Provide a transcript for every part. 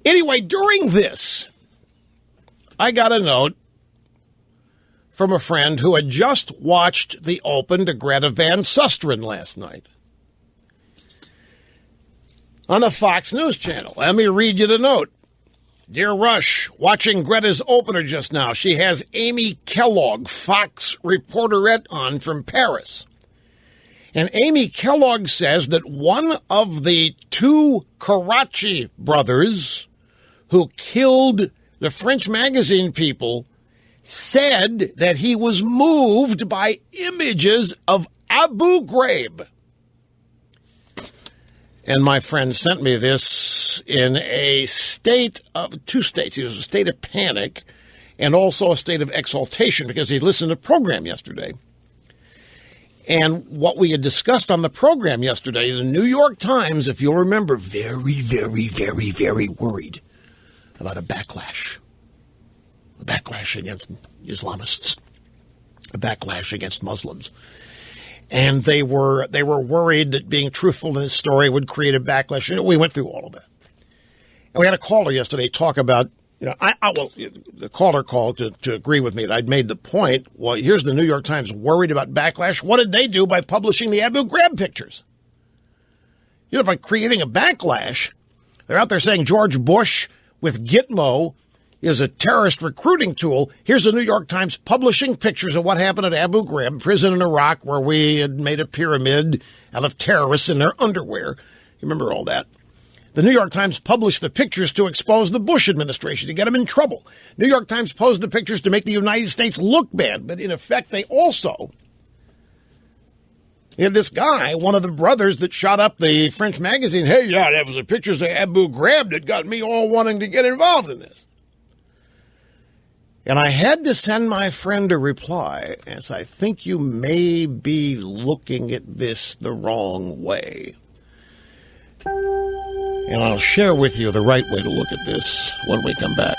Anyway, during this, I got a note from a friend who had just watched the Open to Greta Van Susteren last night on the Fox News channel. Let me read you the note. Dear Rush, watching Greta's opener just now. She has Amy Kellogg, Fox reporterette, on from Paris. And Amy Kellogg says that one of the two Karachi brothers who killed the French magazine people said that he was moved by images of Abu Ghraib. And my friend sent me this in a state of, two states. He was a state of panic and also a state of exaltation because he listened to the program yesterday. And what we had discussed on the program yesterday, the New York Times, if you'll remember, very, very, very, very worried about a backlash against Islamists, a backlash against Muslims. And they were worried that being truthful in this story would create a backlash. We went through all of that. And we had a caller yesterday talk about, the caller called to agree with me that I'd made the point. Well, here's the New York Times worried about backlash. What did they do by publishing the Abu Ghraib pictures? By creating a backlash, they're out there saying George Bush with Gitmo is a terrorist recruiting tool. Here's the New York Times publishing pictures of what happened at Abu Ghraib, prison in Iraq, where we had made a pyramid out of terrorists in their underwear. You remember all that? The New York Times published the pictures to expose the Bush administration, to get them in trouble. New York Times posed the pictures to make the United States look bad, but in effect, they also had this guy, one of the brothers that shot up the French magazine. Hey, yeah, that was the pictures of Abu Ghraib that got me all wanting to get involved in this. And I had to send my friend a reply, as I think you may be looking at this the wrong way. And I'll share with you the right way to look at this when we come back.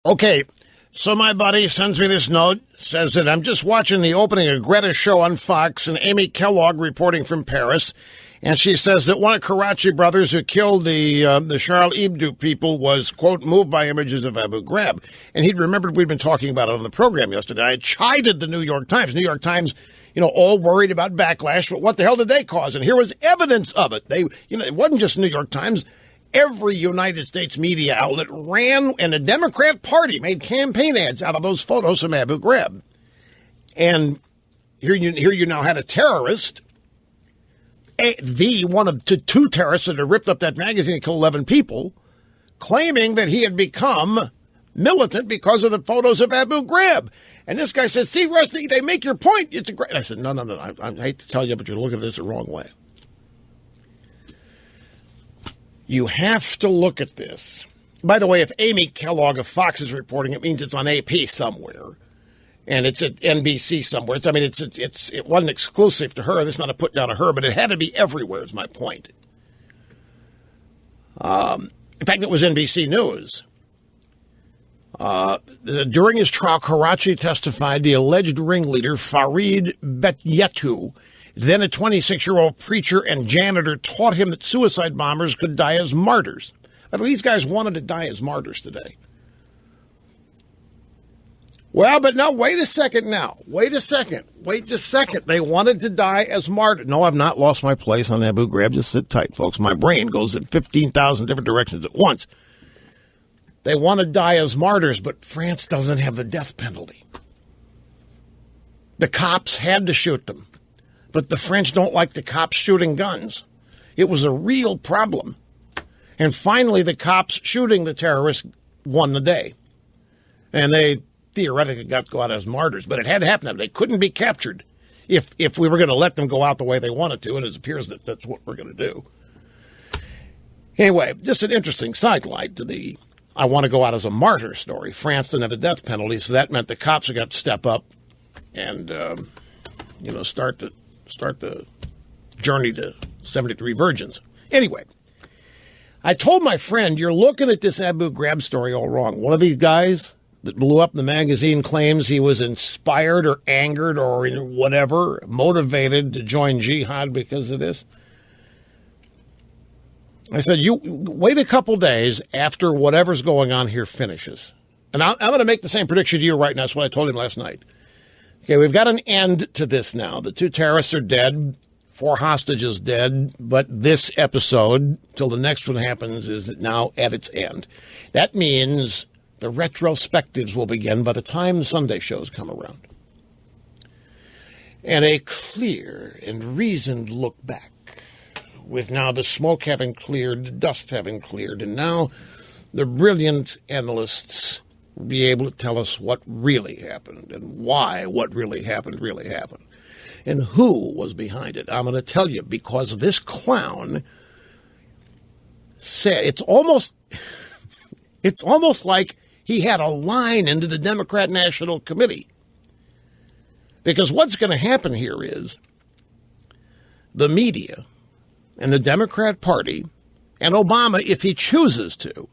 Okay, so my buddy sends me this note, says that I'm just watching the opening of Greta's show on Fox, and Amy Kellogg reporting from Paris. And she says that one of Karachi brothers who killed the Charlie Hebdo people was, quote, moved by images of Abu Ghraib. And he'd remembered we'd been talking about it on the program yesterday. I chided the New York Times. New York Times, all worried about backlash, but what the hell did they cause? And here was evidence of it. It wasn't just New York Times. Every United States media outlet ran, and the Democrat Party made campaign ads out of those photos from Abu Ghraib. And here you now had a terrorist, one of the two terrorists that had ripped up that magazine and killed 11 people, claiming that he had become militant because of the photos of Abu Ghraib. And this guy said, see, Rusty, they make your point. It's a great. I said, no. I hate to tell you, but you're looking at this the wrong way. You have to look at this. By the way, if Amy Kellogg of Fox is reporting, it means it's on AP somewhere. And it's at NBC somewhere. It wasn't exclusive to her. This is not a put down of her, but it had to be everywhere, is my point. In fact, it was NBC News. During his trial, Karachi testified the alleged ringleader, Farid Betyetu, then a 26-year-old preacher and janitor, taught him that suicide bombers could die as martyrs. But these guys wanted to die as martyrs today. Well, but no, wait a second now. Wait just a second. They wanted to die as martyrs. No, I've not lost my place on Abu Ghraib. Just sit tight, folks. My brain goes in 15,000 different directions at once. They want to die as martyrs, but France doesn't have the death penalty. The cops had to shoot them, but the French don't like the cops shooting guns. It was a real problem. And finally, the cops shooting the terrorists won the day. And they theoretically got to go out as martyrs, but it had to happen. They couldn't be captured if we were going to let them go out the way they wanted to, and it appears that that's what we're going to do. Anyway, just an interesting sidelight to the I want to go out as a martyr story. France didn't have a death penalty, so that meant the cops have got to step up and start the journey to 73 virgins. Anyway, I told my friend, you're looking at this Abu Ghraib story all wrong. One of these guys that blew up the magazine claims he was inspired or angered or whatever, motivated to join jihad because of this. I said, you wait a couple days after whatever's going on here finishes. And I'm going to make the same prediction to you right now. That's what I told him last night. Okay, we've got an end to this now. The 2 terrorists are dead, 4 hostages dead, but this episode, till the next one happens, is now at its end. That means the retrospectives will begin by the time the Sunday shows come around. And a clear and reasoned look back, with now the smoke having cleared, the dust having cleared, and now the brilliant analysts will be able to tell us what really happened and why what really happened and who was behind it. I'm going to tell you, because this clown said it's almost like he had a line into the Democrat National Committee. Because what's going to happen here is the media and the Democrat Party and Obama, if he chooses to,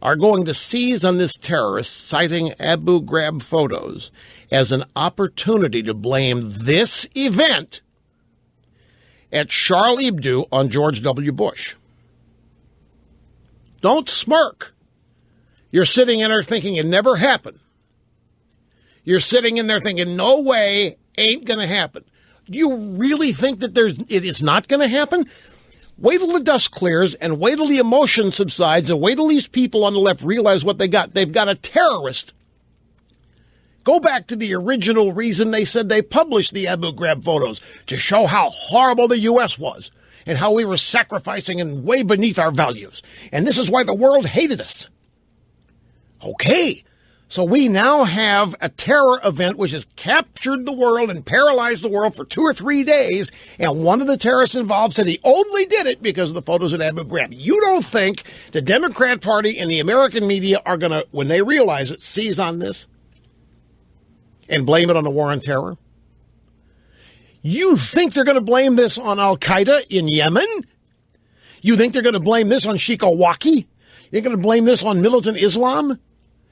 are going to seize on this terrorist citing Abu Ghraib photos as an opportunity to blame this event at Charlie Hebdo on George W. Bush. Don't smirk. You're sitting in there thinking it never happened. You're sitting in there thinking, no way, ain't going to happen. Do you really think that it's not going to happen? Wait till the dust clears and wait till the emotion subsides and wait till these people on the left realize what they got. They've got a terrorist. Go back to the original reason they said they published the Abu Ghraib photos, to show how horrible the U.S. was and how we were sacrificing and way beneath our values. And this is why the world hated us. Okay. So we now have a terror event which has captured the world and paralyzed the world for 2 or 3 days, and one of the terrorists involved said he only did it because of the photos at Abu Ghraib. You don't think the Democrat Party and the American media are going to, when they realize it, seize on this and blame it on the war on terror? You think they're going to blame this on Al-Qaeda in Yemen? You think they're going to blame this on Sheikh Al-Waqi? You're going to blame this on militant Islam?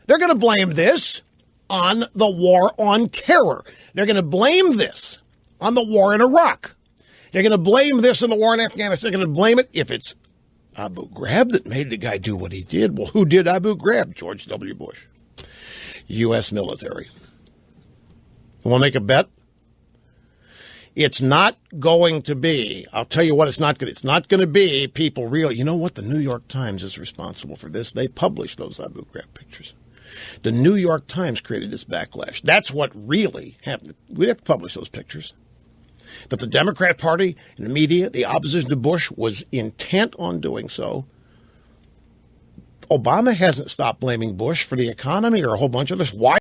They're going to blame this on the war on terror. They're going to blame this on the war in Iraq. They're going to blame this on the war in Afghanistan. They're going to blame it if it's Abu Ghraib that made the guy do what he did. Well, who did Abu Ghraib? George W. Bush. U.S. military. You want to make a bet? It's not going to be, I'll tell you what it's not going to be people really, you know what, the New York Times is responsible for this. They published those Abu Ghraib pictures. The New York Times created this backlash. That's what really happened. We have to publish those pictures. But the Democrat Party and the media, the opposition to Bush, was intent on doing so. Obama hasn't stopped blaming Bush for the economy or a whole bunch of this. Why?